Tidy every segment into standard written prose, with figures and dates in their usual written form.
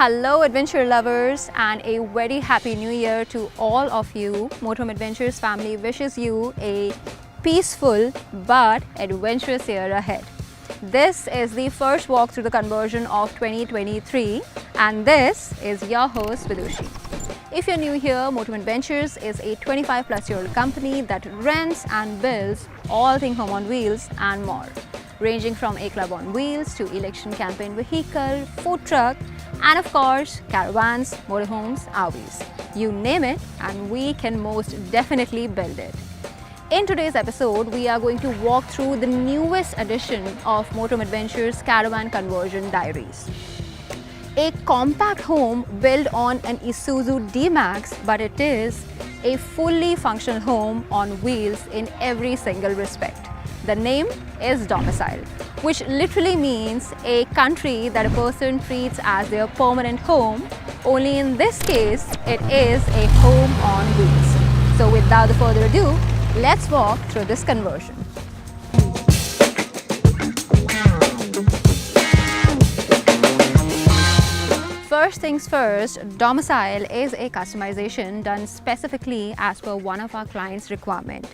Hello adventure lovers and a very happy new year to all of you. Motorhome Adventures family wishes you a peaceful but adventurous year ahead. This is the first walk through the conversion of 2023 and this is your host Vidushi. If you're new here, Motorhome Adventures is a 25-plus-year-old company that rents and builds all things home on wheels and more, ranging from a club on wheels to election campaign vehicle, food truck, and of course, caravans, motorhomes, RVs. You name it and we can most definitely build it. In today's episode, we are going to walk through the newest edition of Motorhome Adventures Caravan Conversion Diaries. A compact home built on an Isuzu D-Max, but it is a fully functional home on wheels in every single respect. The name is domicile, which literally means a country that a person treats as their permanent home, only in this case, it is a home on wheels. So without further ado, let's walk through this conversion. First things first, domicile is a customization done specifically as per one of our clients' requirement,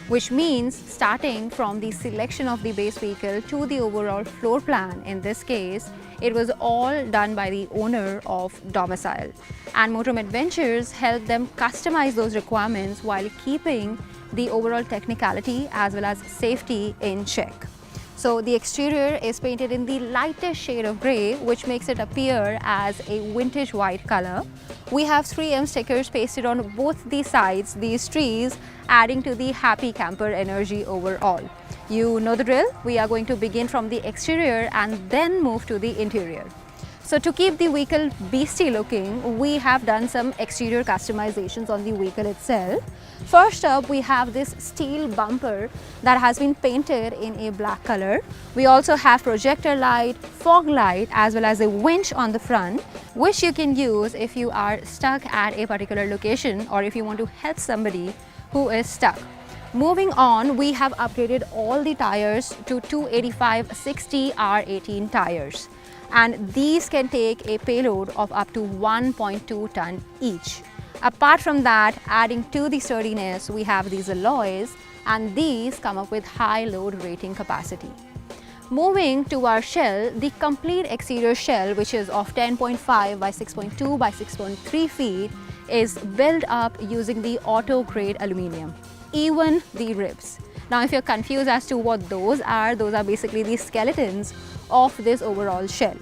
which means starting from the selection of the base vehicle to the overall floor plan. In this case, it was all done by the owner of domicile, and Motorhome Adventures helped them customize those requirements while keeping the overall technicality as well as safety in check. So the exterior is painted in the lightest shade of grey, which makes it appear as a vintage white color. We have 3M stickers pasted on both the sides, these trees, adding to the happy camper energy overall. You know the drill. We are going to begin from the exterior and then move to the interior. So to keep the vehicle beastie looking, we have done some exterior customizations on the vehicle itself. First up, we have this steel bumper that has been painted in a black color. We also have projector light, fog light, as well as a winch on the front, which you can use if you are stuck at a particular location or if you want to help somebody who is stuck. Moving on, we have upgraded all the tires to 285/60 R18 tires. And these can take a payload of up to 1.2 ton each. Apart from that, adding to the sturdiness, we have these alloys, and these come up with high load rating capacity. Moving to our shell, the complete exterior shell, which is of 10.5 by 6.2 by 6.3 feet, is built up using the auto grade aluminium, even the ribs. Now, if you're confused as to what those are basically the skeletons of this overall shell.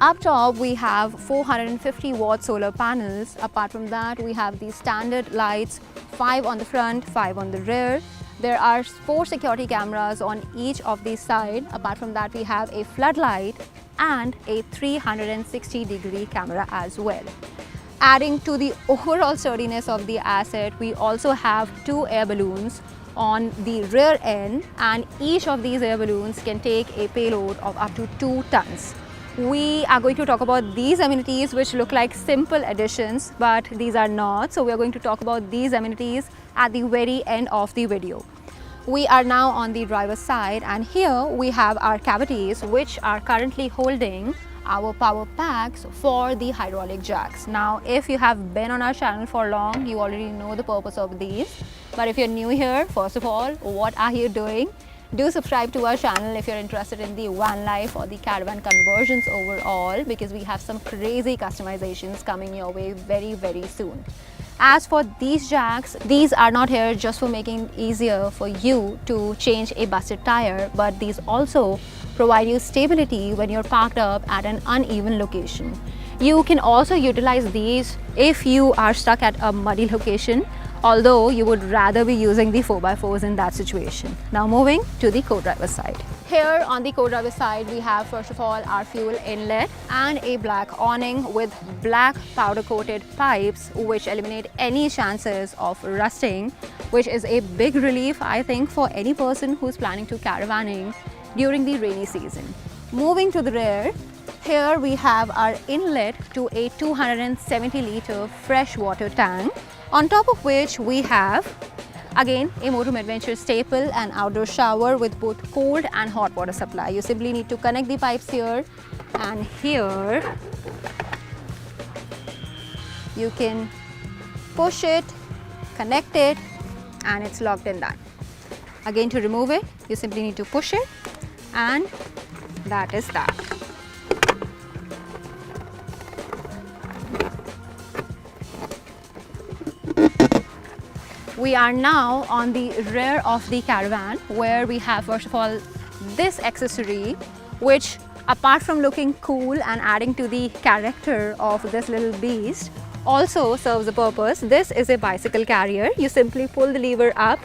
Up top, we have 450 watt solar panels. Apart from that, we have the standard lights, 5 on the front, 5 on the rear. There are 4 security cameras on each of these sides. Apart from that, we have a floodlight and a 360-degree camera as well. Adding to the overall sturdiness of the asset, we also have 2 air balloons on the rear end, and each of these air balloons can take a payload of up to 2 tons. We are going to talk about these amenities which look like simple additions, but these are not. So we are going to talk about these amenities at the very end of the video. We are now on the driver's side, and here we have our cavities which are currently holding our power packs for the hydraulic jacks. Now, if you have been on our channel for long, you already know the purpose of these. But if you're new here, first of all, what are you doing? Do subscribe to our channel if you're interested in the van life or the caravan conversions overall, because we have some crazy customizations coming your way very, very soon. As for these jacks, these are not here just for making it easier for you to change a busted tire, but these also provide you stability when you're parked up at an uneven location. You can also utilize these if you are stuck at a muddy location, although you would rather be using the 4x4s in that situation. Now moving to the co-driver side. Here on the co-driver side, we have first of all our fuel inlet and a black awning with black powder coated pipes which eliminate any chances of rusting, which is a big relief, I think, for any person who's planning to caravanning during the rainy season. Moving to the rear, here we have our inlet to a 270-liter freshwater tank, on top of which we have again a Motorhome Adventures staple, an outdoor shower with both cold and hot water supply. You simply need to connect the pipes here, and here you can push it, connect it, and it's locked in that. Again, to remove it, you simply need to push it, and that is that. We are now on the rear of the Caravan, where we have first of all this accessory, which apart from looking cool and adding to the character of this little beast, also serves a purpose. This is a bicycle carrier. You simply pull the lever up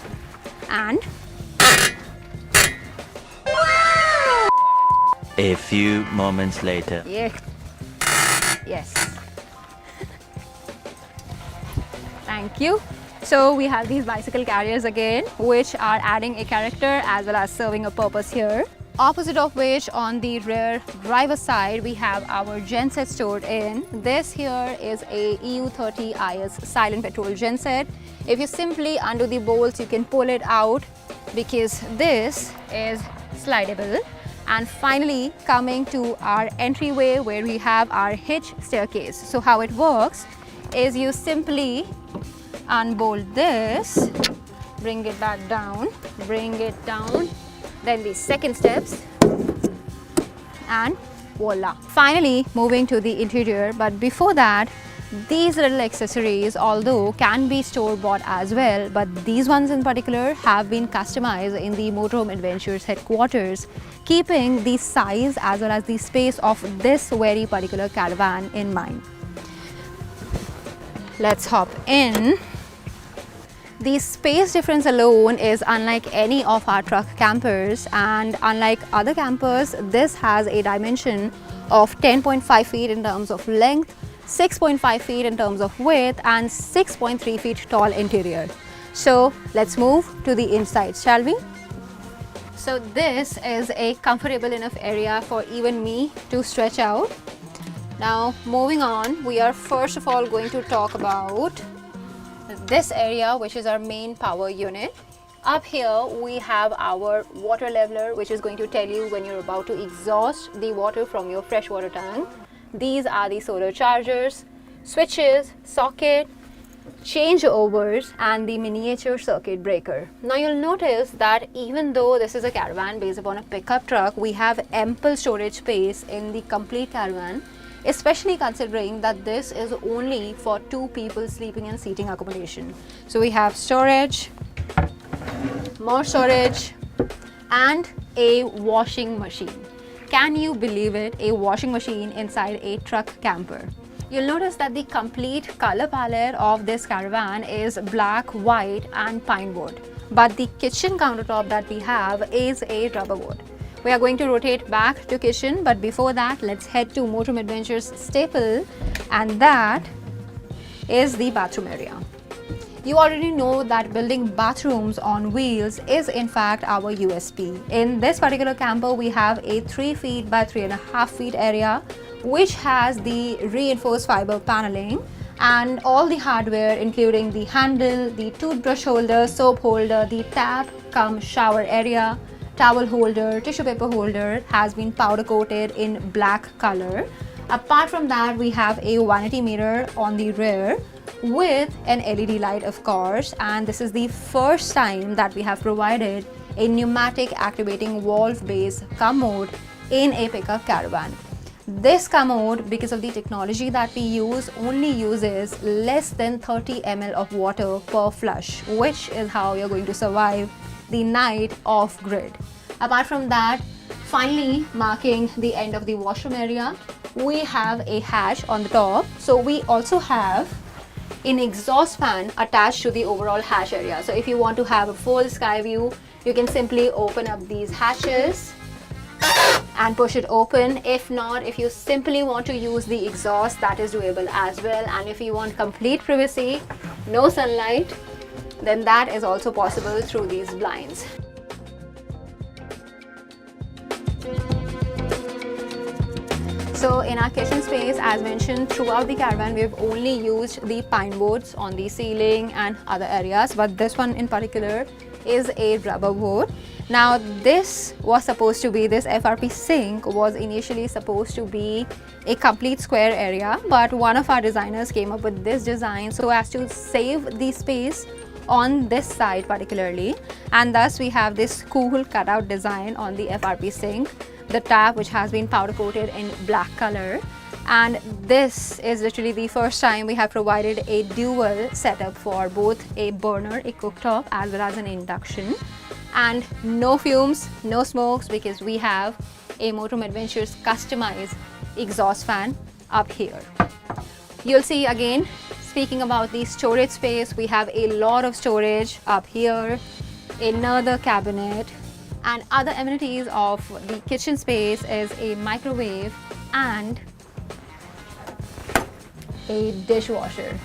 and a few moments later. Yeah. Yes. Thank you. So we have these bicycle carriers again, which are adding a character as well as serving a purpose here. Opposite of which, on the rear driver's side, we have our genset stored in. This here is a EU30 IS silent petrol genset. If you simply undo the bolts, you can pull it out because this is slidable. And finally, coming to our entryway where we have our hitch staircase. So how it works is you simply unbolt this, bring it back down, bring it down, then the second steps, and voila. Finally, moving to the interior, but before that, these little accessories, although can be store-bought as well, but these ones in particular have been customized in the Motorhome Adventures headquarters, keeping the size as well as the space of this very particular Caravan in mind. Let's hop in. The space difference alone is unlike any of our truck campers, and unlike other campers, this has a dimension of 10.5 feet in terms of length, 6.5 feet in terms of width, and 6.3 feet tall interior. So let's move to the inside, shall we? So this is a comfortable enough area for even me to stretch out. Now moving on, we are first of all going to talk about this area, which is our main power unit. Up here we have our water leveler, which is going to tell you when you're about to exhaust the water from your freshwater tank. These are the solar chargers, switches, socket, changeovers, and the miniature circuit breaker. Now you'll notice that even though this is a Caravan based upon a pickup truck, we have ample storage space in the complete Caravan, especially considering that this is only for 2 people sleeping and seating accommodation. So we have storage, more storage, and a washing machine. Can you believe it? A washing machine inside a truck camper. You'll notice that the complete color palette of this Caravan is black, white, and pine wood. But the kitchen countertop that we have is a rubber wood. We are going to rotate back to kitchen, but before that, let's head to Motorhome Adventures staple, and that is the bathroom area. You already know that building bathrooms on wheels is in fact our USP. In this particular camper, we have a 3 feet by 3.5 feet area, which has the reinforced fiber paneling and all the hardware, including the handle, the toothbrush holder, soap holder, the tap cum shower area, towel holder, tissue paper holder has been powder coated in black color. Apart from that, we have a vanity mirror on the rear with an LED light, of course, and this is the first time that we have provided a pneumatic activating valve based commode in a pickup Caravan. This commode, because of the technology that we use, only uses less than 30 ml of water per flush, which is how you're going to survive the night off grid. Apart from that, finally marking the end of the washroom area, we have a hatch on the top. So we also have an exhaust fan attached to the overall hatch area. So if you want to have a full sky view, you can simply open up these hatches and push it open. If not, if you simply want to use the exhaust, that is doable as well. And if you want complete privacy, no sunlight, then that is also possible through these blinds. So in our kitchen space, as mentioned, throughout the Caravan, we've only used the pine boards on the ceiling and other areas, but this one in particular is a rubber board. Now this was supposed to be, this FRP sink was initially supposed to be a complete square area, but one of our designers came up with this design so as to save the space on this side particularly, and thus we have this cool cutout design on the FRP sink, the tap which has been powder coated in black color. And this is literally the first time we have provided a dual setup for both a burner, a cooktop, as well as an induction. And no fumes, no smokes, because we have a Motorhome Adventures customized exhaust fan up here. You'll see again, speaking about the storage space, we have a lot of storage up here, another cabinet, and other amenities of the kitchen space is a microwave and a dishwasher.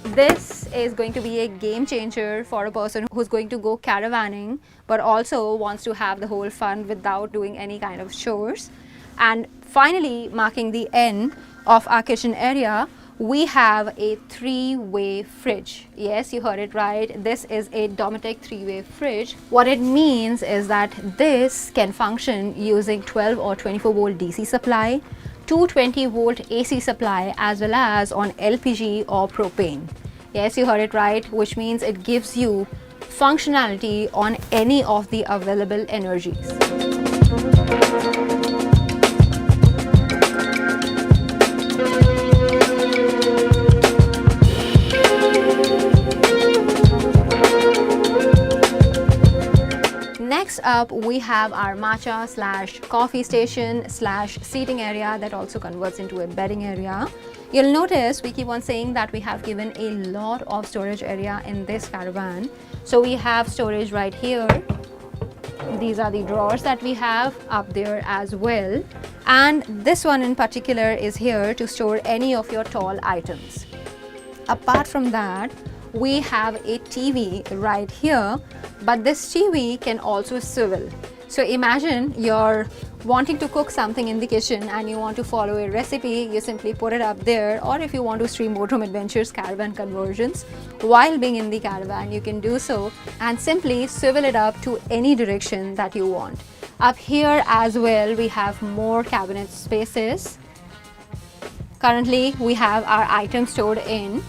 This is going to be a game changer for a person who's going to go caravanning but also wants to have the whole fun without doing any kind of chores. And finally, marking the end of our kitchen area, we have a three-way fridge. Yes, you heard it right. This is a Dometic three-way fridge. What it means is that this can function using 12 or 24 volt DC supply, 220 volt AC supply, as well as on LPG or propane. Yes, you heard it right, which means it gives you functionality on any of the available energies. Next up, we have our matcha slash coffee station slash seating area that also converts into a bedding area. You'll notice we keep on saying that we have given a lot of storage area in this caravan. So we have storage right here. These are the drawers that we have up there as well. And this one in particular is here to store any of your tall items. Apart from that, we have a TV right here, but this TV can also swivel. So imagine you're wanting to cook something in the kitchen and you want to follow a recipe, you simply put it up there, or if you want to stream Motorhome Adventures caravan conversions while being in the caravan, you can do so and simply swivel it up to any direction that you want. Up here as well, we have more cabinet spaces. Currently, we have our items stored in.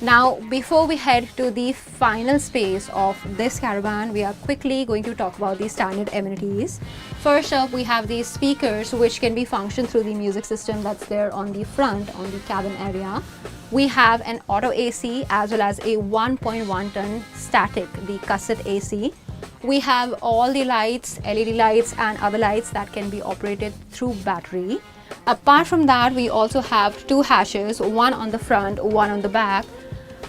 Now, before we head to the final space of this caravan, we are quickly going to talk about the standard amenities. First up, we have these speakers which can be functioned through the music system that's there on the front, on the cabin area. We have an auto AC as well as a 1.1 ton static, the cassette AC. We have all the lights, LED lights and other lights that can be operated through battery. Apart from that, we also have two hatches, one on the front, one on the back,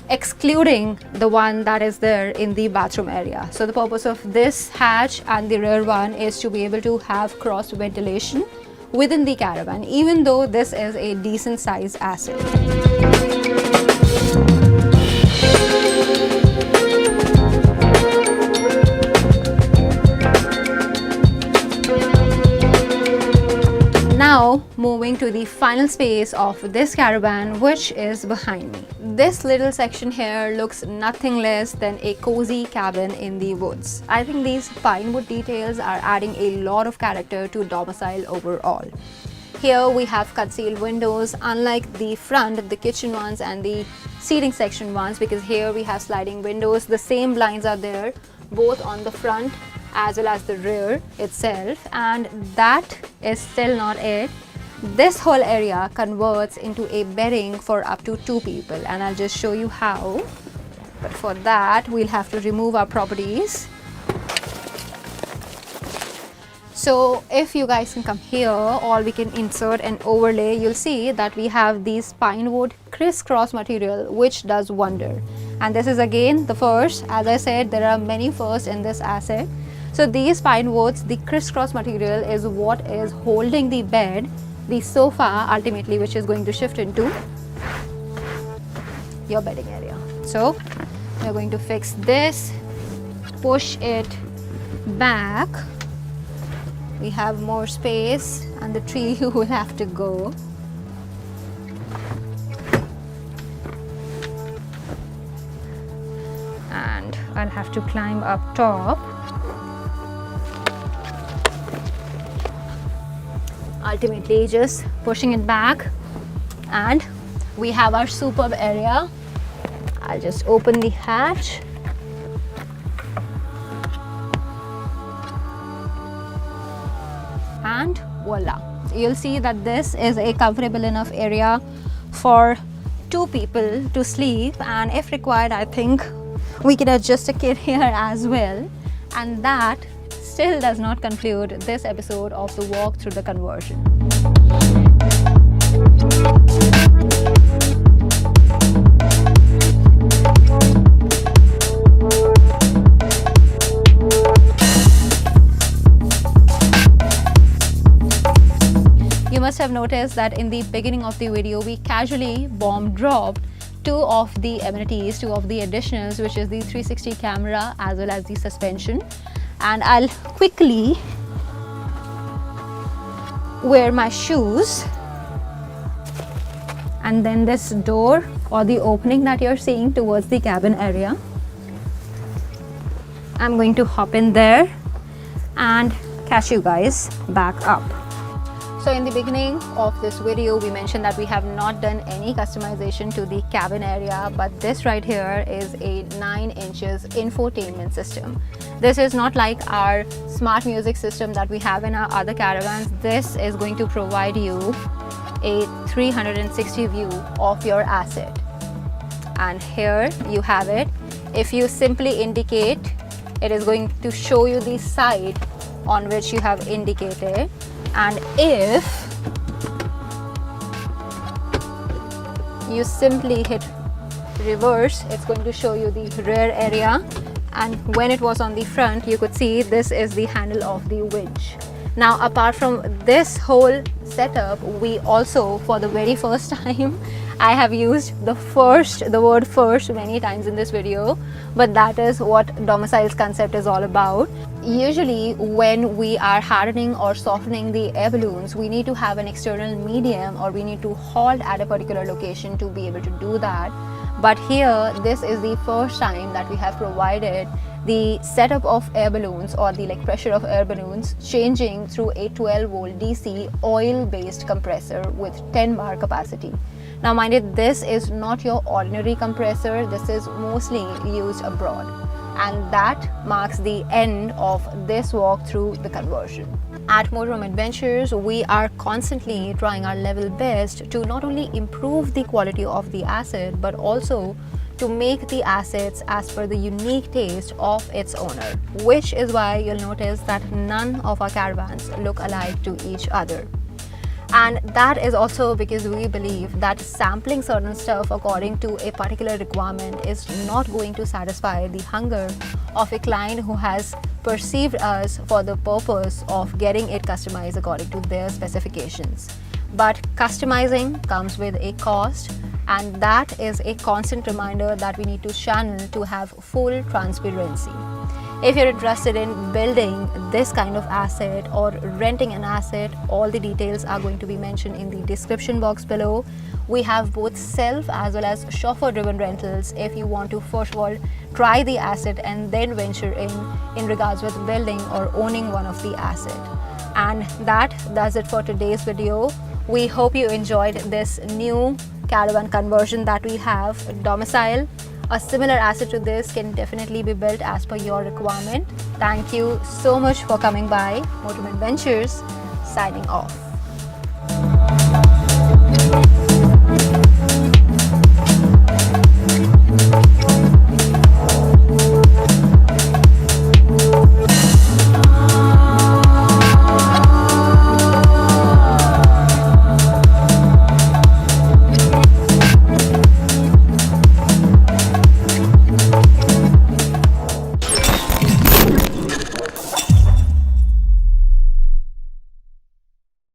excluding the one that is there in the bathroom area. So the purpose of this hatch and the rear one is to be able to have cross ventilation within the caravan, even though this is a decent sized asset. Now moving to the final space of this caravan, which is behind me. This little section here looks nothing less than a cozy cabin in the woods. I think these pine wood details are adding a lot of character to domicile overall. Here we have concealed windows, unlike the front, the kitchen ones and the seating section ones, because here we have sliding windows. The same blinds are there both on the front as well as the rear itself, and that is still not it. This whole area converts into a bedding for up to 2 people, and I'll just show you how. But for that, we'll have to remove our properties. So if you guys can come here, or we can insert an overlay, you'll see that we have these pine wood crisscross material which does wonder. And this is again the first. As I said, there are many firsts in this asset. So these pine woods, the crisscross material is what is holding the bed, the sofa ultimately, which is going to shift into your bedding area. So we're going to fix this, push it back. We have more space and the tree will have to go. And I'll have to climb up top. ultimately just pushing it back, and we have our superb area. I'll just open the hatch. And voila, you'll see that this is a comfortable enough area for 2 people to sleep, and if required, I think we can adjust a kid here as well. And that still does not conclude this episode of the walk through the conversion. You must have noticed that in the beginning of the video, we casually bomb dropped 2 of the amenities, 2 of the additionals, which is the 360 camera as well as the suspension. And I'll quickly wear my shoes, and then this door or the opening that you're seeing towards the cabin area, I'm going to hop in there and catch you guys back up. So in the beginning of this video, we mentioned that we have not done any customization to the cabin area, but this right here is a 9 inches infotainment system. This is not like our smart music system that we have in our other caravans. This is going to provide you a 360 view of your asset. And here you have it. If you simply indicate, it is going to show you the side on which you have indicated. And if you simply hit reverse, it's going to show you the rear area. And when it was on the front, you could see this is the handle of the winch. Now, apart from this whole setup, we also, for the very first time, I have used the word first many times in this video, but that is what domicile's concept is all about. Usually when we are hardening or softening the air balloons, we need to have an external medium, or we need to halt at a particular location to be able to do that. But here, this is the first time that we have provided the setup of air balloons, or the pressure of air balloons, changing through a 12 volt DC oil based compressor with 10 bar capacity. Now mind it, this is not your ordinary compressor. This is mostly used abroad, and that marks the end of this walk through the conversion. At Motorhome Adventures, we are constantly trying our level best to not only improve the quality of the asset, but also to make the assets as per the unique taste of its owner, which is why you'll notice that none of our caravans look alike to each other. And that is also because we believe that sampling certain stuff according to a particular requirement is not going to satisfy the hunger of a client who has perceived us for the purpose of getting it customized according to their specifications. But customizing comes with a cost, and that is a constant reminder that we need to channel to have full transparency. If you're interested in building this kind of asset or renting an asset, all the details are going to be mentioned in the description box below. We have both self as well as chauffeur driven rentals if you want to first of all try the asset and then venture in regards with building or owning one of the asset. And that does it for today's video. We hope you enjoyed this new caravan conversion that we have, domicile. A similar asset to this can definitely be built as per your requirement. Thank you so much for coming by. Motorhome Adventures signing off.